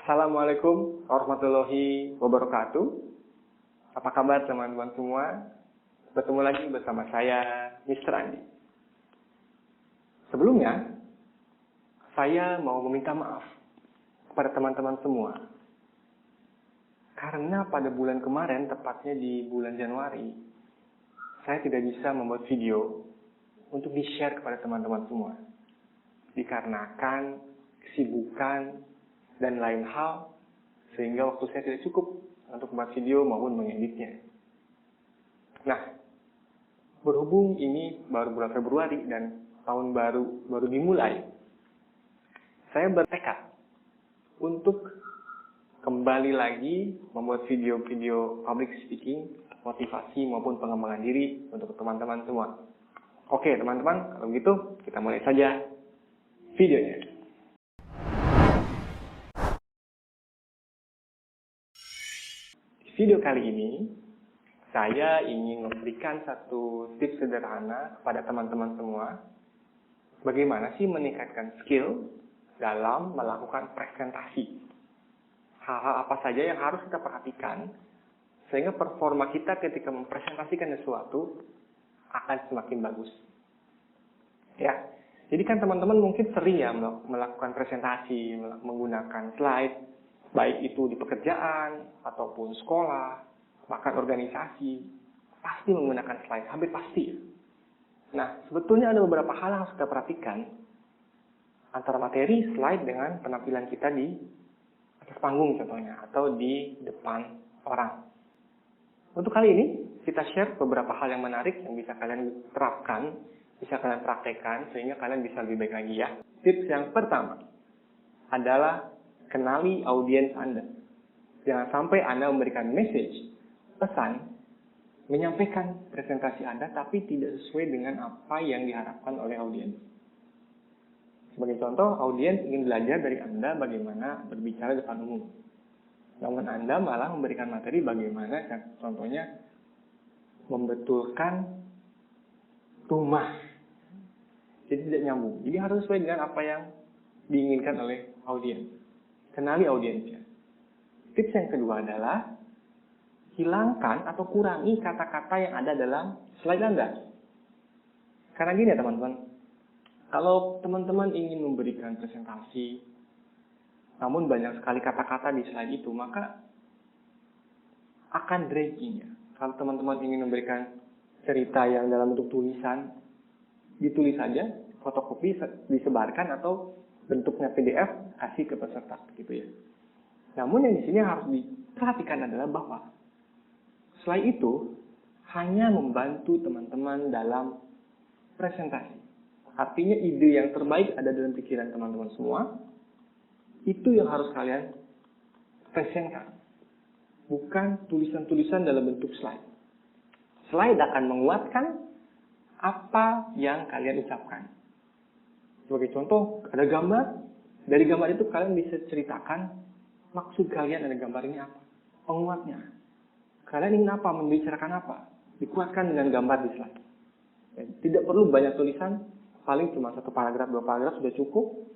Assalamualaikum warahmatullahi wabarakatuh. Apa kabar teman-teman semua? Bertemu lagi bersama saya, Mr. Andi. Sebelumnya, saya mau meminta maaf kepada teman-teman semua. Karena pada bulan kemarin, tepatnya di bulan Januari, saya tidak bisa membuat video untuk di-share kepada teman-teman semua. Dikarenakan kesibukan dan lain hal, sehingga waktu saya tidak cukup untuk membuat video maupun mengeditnya. Nah, berhubung ini baru bulan Februari dan tahun baru dimulai, saya bertekad untuk kembali lagi membuat video-video public speaking, motivasi maupun pengembangan diri untuk teman-teman semua. Oke teman-teman, kalau begitu kita mulai saja videonya. Di video kali ini, saya ingin memberikan satu tips sederhana kepada teman-teman semua. Bagaimana sih meningkatkan skill dalam melakukan presentasi? Hal-hal apa saja yang harus kita perhatikan, sehingga performa kita ketika mempresentasikan sesuatu akan semakin bagus. Ya, jadi kan teman-teman mungkin sering ya melakukan presentasi, menggunakan slide, baik itu di pekerjaan, ataupun sekolah, bahkan organisasi, pasti menggunakan slide, hampir pasti. Nah, sebetulnya ada beberapa hal yang harus kita perhatikan, antara materi, slide, dengan penampilan kita di atas panggung contohnya, atau di depan orang. Untuk kali ini, kita share beberapa hal yang menarik yang bisa kalian terapkan, bisa kalian praktekkan, sehingga kalian bisa lebih baik lagi ya. Tips yang pertama adalah kenali audiens Anda. Jangan sampai Anda memberikan message, pesan, menyampaikan presentasi Anda, tapi tidak sesuai dengan apa yang diharapkan oleh audiens. Sebagai contoh, audiens ingin belajar dari Anda bagaimana berbicara di depan umum. Namun Anda malah memberikan materi bagaimana, contohnya, membetulkan rumah. Jadi tidak nyambung. Jadi harus sesuai dengan apa yang diinginkan oleh audiens. Kenali audiensnya. Tips yang kedua adalah hilangkan atau kurangi kata-kata yang ada dalam slide Anda. Karena gini ya teman-teman, kalau teman-teman ingin memberikan presentasi, namun banyak sekali kata-kata di slide itu, maka akan dragging ya. Kalau teman-teman ingin memberikan cerita yang dalam bentuk tulisan, ditulis saja, fotokopi, disebarkan, atau bentuknya PDF, kasih ke peserta, gitu ya. Namun yang di sini harus diperhatikan adalah bahwa slide itu hanya membantu teman-teman dalam presentasi. Artinya ide yang terbaik ada dalam pikiran teman-teman semua, itu yang harus kalian presentkan. Bukan tulisan-tulisan dalam bentuk slide. Slide akan menguatkan apa yang kalian ucapkan. Sebagai contoh, ada gambar. Dari gambar itu kalian bisa ceritakan maksud kalian ada gambar ini apa. Penguatnya. Kalian ingin apa, membicarakan apa. Dikuatkan dengan gambar di slide. Tidak perlu banyak tulisan. Paling cuma 1 paragraf, 2 paragraf sudah cukup.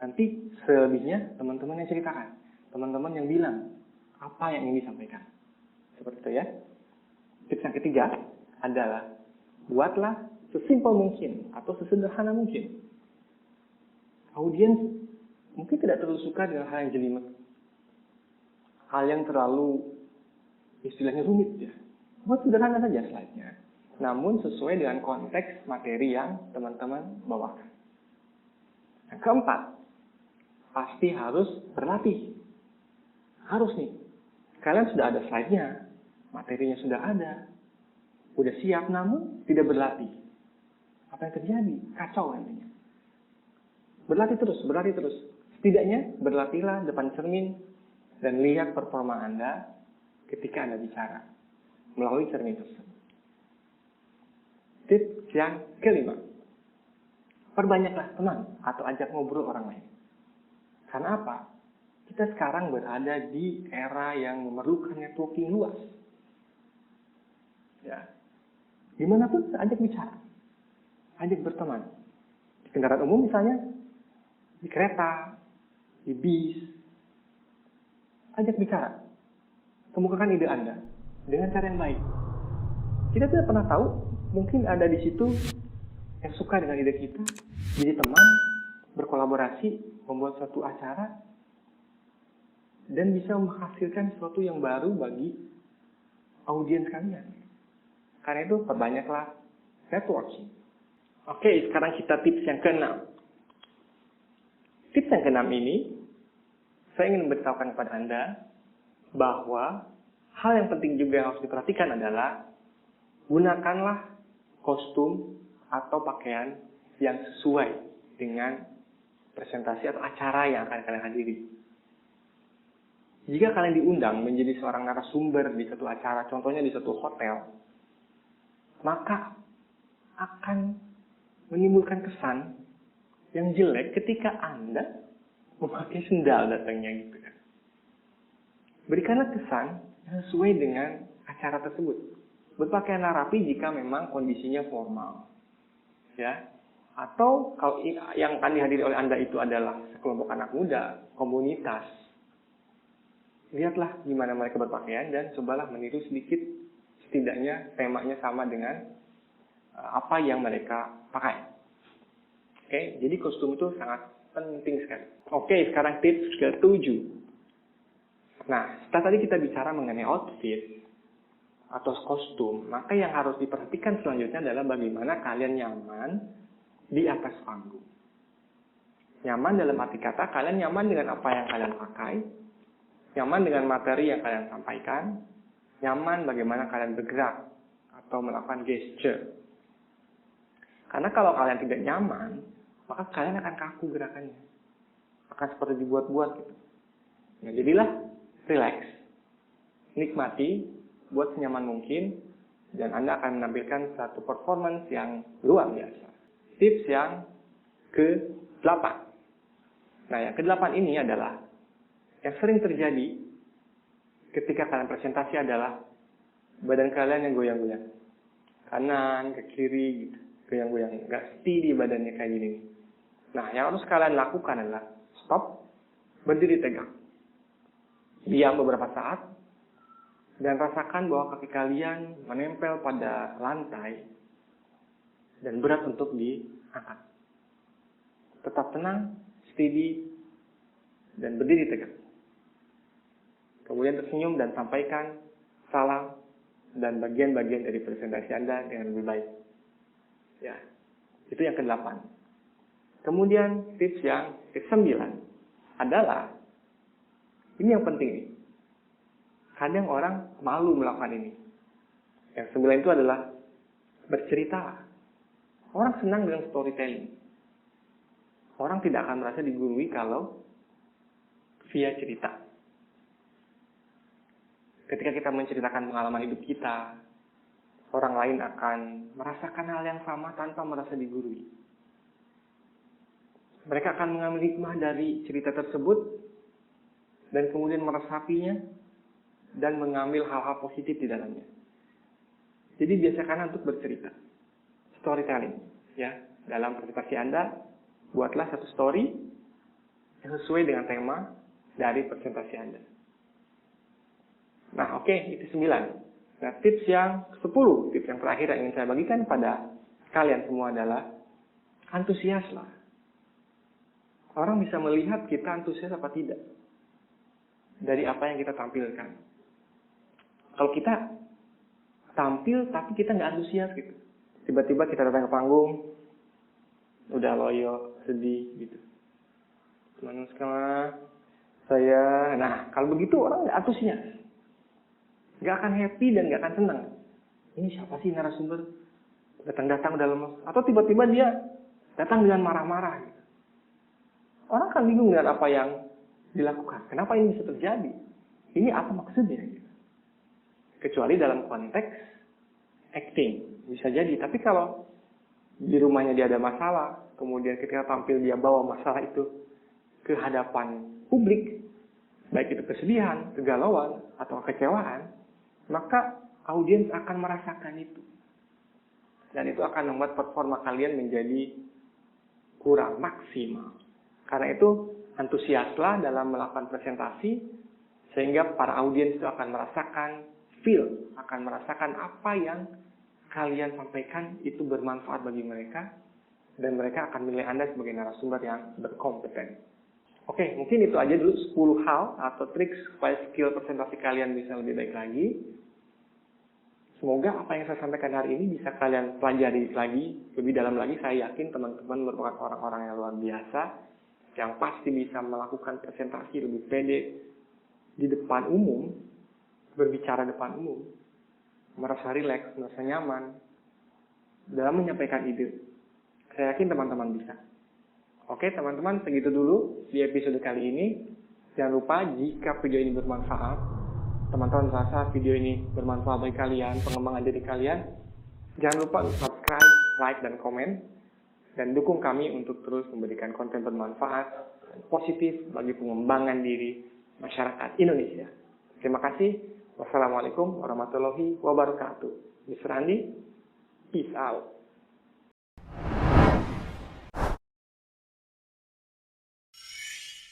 Nanti selebihnya teman-teman yang ceritakan. Teman-teman yang bilang apa yang ingin disampaikan. Seperti itu ya. Tips yang ketiga adalah buatlah sesimpel mungkin atau sesederhana mungkin. Audiens mungkin tidak terlalu suka dengan hal yang jelimet, hal yang terlalu istilahnya rumit ya. Buat sederhana saja slide-nya, namun sesuai dengan konteks materi yang teman-teman bawakan. Yang keempat, pasti harus berlatih. Harus nih, kalian sudah ada slide-nya, materinya sudah ada, udah siap, namun tidak berlatih. Apa yang terjadi? Kacau nantinya. Berlatih terus. Setidaknya berlatihlah depan cermin dan lihat performa Anda ketika Anda bicara melalui cermin tersebut. Tips yang kelima, perbanyaklah teman atau ajak ngobrol orang lain. Karena apa? Kita sekarang berada di era yang memerlukan networking luas. Ya, dimanapun ajak bicara. Ajak berteman. Di kendaraan umum misalnya, di kereta, di bis, ajak bicara. Kemukakan ide Anda dengan cara yang baik. Kita tidak pernah tahu, mungkin ada di situ yang suka dengan ide kita, jadi teman, berkolaborasi, membuat suatu acara, dan bisa menghasilkan sesuatu yang baru bagi audiens kalian. Karena itu, perbanyaklah networking. Oke, sekarang kita tips yang ke-6. Tips yang ke-6 ini, saya ingin memberitahukan kepada Anda bahwa hal yang penting juga yang harus diperhatikan adalah gunakanlah kostum atau pakaian yang sesuai dengan presentasi atau acara yang akan kalian hadiri. Jika kalian diundang menjadi seorang narasumber di satu acara, contohnya di satu hotel, maka akan menimbulkan kesan yang jelek ketika Anda memakai sendal datangnya gitu kan. Berikanlah kesan yang sesuai dengan acara tersebut. Berpakaianlah rapi jika memang kondisinya formal. Ya. Atau kalau yang akan dihadiri oleh Anda itu adalah sekelompok anak muda, komunitas. Lihatlah gimana mereka berpakaian dan cobalah meniru sedikit, setidaknya temanya sama dengan apa yang mereka pakai. Oke, jadi kostum itu sangat penting sekali. Oke, sekarang tips ke-7. Nah, setelah tadi kita bicara mengenai outfit atau kostum, maka yang harus diperhatikan selanjutnya adalah bagaimana kalian nyaman di atas panggung. Nyaman dalam arti kata, kalian nyaman dengan apa yang kalian pakai, nyaman dengan materi yang kalian sampaikan, nyaman bagaimana kalian bergerak atau melakukan gesture. Karena kalau kalian tidak nyaman, maka kalian akan kaku gerakannya. Akan seperti dibuat-buat gitu. Nah, jadilah relax. Nikmati, buat senyaman mungkin, dan Anda akan menampilkan satu performance yang luar biasa. Tips yang ke-8. Nah, yang ke-8 ini adalah yang sering terjadi ketika kalian presentasi adalah badan kalian yang goyang-goyang. Kanan, ke kiri, gitu. Goyang-goyang. Nggak steady badannya kayak gini. Nah, yang harus kalian lakukan adalah stop, berdiri tegak. Diam beberapa saat, dan rasakan bahwa kaki kalian menempel pada lantai dan berat untuk diangkat. Tetap tenang, steady, dan berdiri tegak. Kemudian tersenyum dan sampaikan salam dan bagian-bagian dari presentasi Anda dengan lebih baik. Ya, itu yang ke-8. Kemudian tips yang ke-9 adalah, ini yang penting nih. Kadang orang malu melakukan ini. Yang 9 itu adalah bercerita. Orang senang dengan storytelling. Orang tidak akan merasa digurui kalau via cerita. Ketika kita menceritakan pengalaman hidup kita, orang lain akan merasakan hal yang sama tanpa merasa digurui. Mereka akan mengambil hikmah dari cerita tersebut dan kemudian meresapinya dan mengambil hal-hal positif di dalamnya. Jadi biasakan untuk bercerita. Storytelling. Ya, dalam presentasi Anda, buatlah satu story yang sesuai dengan tema dari presentasi Anda. Nah, oke, itu 9. Nah, tips yang 10, tips yang terakhir yang ingin saya bagikan pada kalian semua adalah antusiaslah. Orang bisa melihat kita antusias apa tidak dari apa yang kita tampilkan. Kalau kita tampil tapi kita nggak antusias gitu, tiba-tiba kita datang ke panggung, udah loyo, sedih gitu. Teman saya, nah kalau begitu orang nggak antusias, nggak akan happy dan nggak akan senang. Ini siapa sih narasumber? Datang-datang udah lemes, atau tiba-tiba dia datang dengan marah-marah gitu. Orang kan bingung dengan apa yang dilakukan. Kenapa ini bisa terjadi? Ini apa maksudnya? Kecuali dalam konteks acting. Bisa jadi. Tapi kalau di rumahnya dia ada masalah, kemudian ketika tampil dia bawa masalah itu ke hadapan publik, baik itu kesedihan, kegalauan, atau kekecewaan, maka audiens akan merasakan itu. Dan itu akan membuat performa kalian menjadi kurang maksimal. Karena itu, antusiaslah dalam melakukan presentasi, Sehingga para audiens itu akan merasakan apa yang kalian sampaikan itu bermanfaat bagi mereka, dan mereka akan menilai Anda sebagai narasumber yang berkompeten. Oke, mungkin itu aja dulu 10 hal atau trik supaya skill presentasi kalian bisa lebih baik lagi. Semoga apa yang saya sampaikan hari ini bisa kalian pelajari lagi, lebih dalam lagi. Saya yakin teman-teman merupakan orang-orang yang luar biasa, yang pasti bisa melakukan presentasi lebih pede di depan umum, berbicara depan umum, merasa rileks, merasa nyaman dalam menyampaikan ide. Saya yakin teman-teman bisa. Oke teman-teman, segitu dulu di episode kali ini. Jangan lupa jika video ini bermanfaat, teman-teman merasa video ini bermanfaat bagi kalian, pengembangan diri kalian, jangan lupa subscribe, like, dan komen, dan dukung kami untuk terus memberikan konten bermanfaat dan positif bagi pengembangan diri masyarakat Indonesia. Terima kasih. Wassalamualaikum warahmatullahi wabarakatuh. Mr. Andi, peace out.